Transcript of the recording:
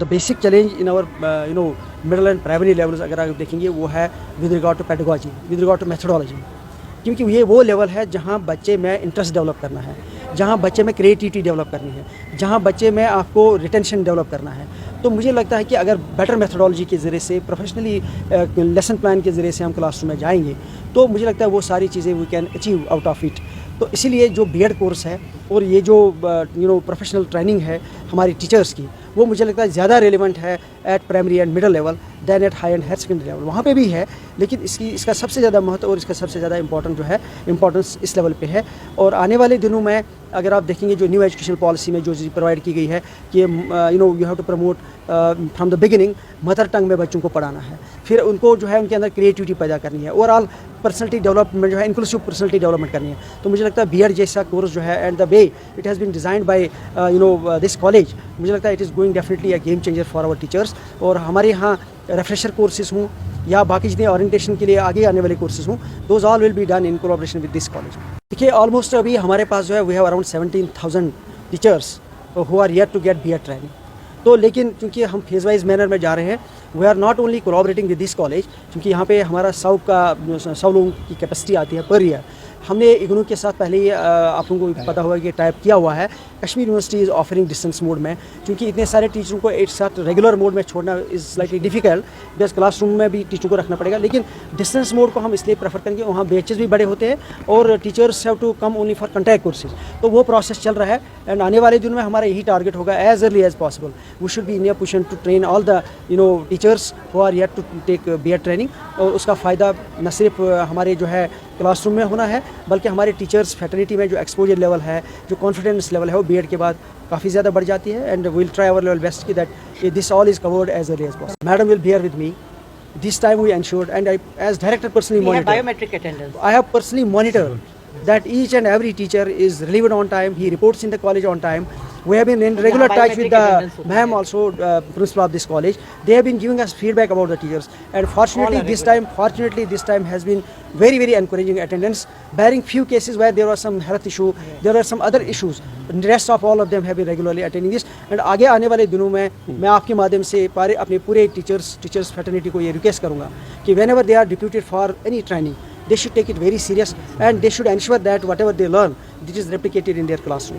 The basic challenge in our middle and primary levels अगर आप देखेंगे वो है with regard to pedagogy, with regard to methodology, क्योंकि ये वो लेवल है जहाँ बच्चे में इंटरेस्ट डेवलप करना है, जहाँ बच्चे में क्रिएटिविटी डेवलप करनी है, जहाँ बच्चे में आपको रिटेंशन डेवलप करना है। तो मुझे लगता है कि अगर बेटर मेथडोलॉजी के ज़रिए से प्रोफेशनली लेसन प्लान के ज़रिए से हम क्लासरूम में जाएंगे तो मुझे लगता है वो सारी चीज़ें we can achieve out of it. तो इसीलिए जो बीएड कोर्स है और ये जो प्रोफेशनल ट्रेनिंग है हमारी टीचर्स की, वो मुझे लगता है ज़्यादा रेलिवेंट है at primary and middle level than at high and higher secondary level. वहाँ पे भी है, लेकिन इसका सबसे ज़्यादा महत्व और इसका सबसे ज़्यादा इम्पोर्टेंस इस लेवल पे है। और आने वाले दिनों में अगर आप देखेंगे जो न्यू एजुकेशन पॉलिसी में जो चीज़ प्रोवाइड की गई है कि you have to promote from the beginning mother tongue में बच्चों को पढ़ाना है, फिर उनको जो है उनके अंदर क्रिएटिविटी पैदा करनी है, ओवरऑल पर्सनैलिटी डेवलपमेंट जो है इंक्लूसिव पर्सनैलिटी डेवलपमेंट करनी है। तो मुझे लगता है बीएड जैसा कोर्स जो है and the way it has been designed by this college, मुझे लगता है it is going definitely a game changer for our teachers. और हमारे यहाँ रेफ्रेशर कोर्सेज हों या बाकी जितने ओरिएंटेशन के लिए आगे आने वाले कोर्सेज हों, those all will be done in collaboration with this college. देखिए ऑलमोस्ट अभी हमारे पास जो है we have around 17,000 teachers who are yet to get BEd training. तो लेकिन क्योंकि हम फेज वाइज मैनर में जा रहे हैं, we are not only collaborating with this college, क्योंकि यहाँ पे हमारा 100 लोगों की कैपेसिटी आती है पर ईयर। हमने इग्नू के साथ पहले ही आप लोगों को पता होगा कि टाइप किया हुआ है। Kashmir university is offering distance mode में, क्योंकि इतने सारे टीचरों को एक साथ रेगुलर मोड में छोड़ना is slightly difficult, because classroom में भी टीचरों को रखना पड़ेगा। लेकिन डिस्टेंस मोड को हम इसलिए प्रेफर करेंगे, वहाँ बैचेस भी बड़े होते हैं और teachers have to come only for contact courses. तो वो प्रोसेस चल रहा है एंड आने वाले दिनों में हमारा यही टारगेट होगा as early as possible we should be in a position to train all the teachers who are yet to take BEd training. और उसका फ़ायदा न सिर्फ हमारे जो है क्लासरूम में होना है, बल्कि हमारे टीचर्स फैटर्निटी में जो एक्सपोजर लेवल है, जो कॉन्फिडेंस लेवल है, वो बीएड के बाद काफ़ी ज़्यादा बढ़ जाती है। And will try our level best कि that this all is covered as early as possible. Madam will be here with me this time we ensured, and I as director personally monitor. Biometric attendance. I have personally monitored that each and every teacher is relieved on time, he reports in the college on time. We have been in regular touch with the ma'am also, principal of this college. They have been giving us feedback about the teachers, and fortunately this time has been very encouraging attendance, barring few cases where there was some health issue, there were some other issues. The rest of all of them have been regularly attending this. And आगे आने वाले दिनों में मैं आपके माध्यम से अपने पूरे टीचर्स फैटर्निटी को ये रिक्वेस्ट करूँगा कि whenever they are deputed for any training, they should take it very serious and they should ensure that whatever they learn, it is replicated in their classroom.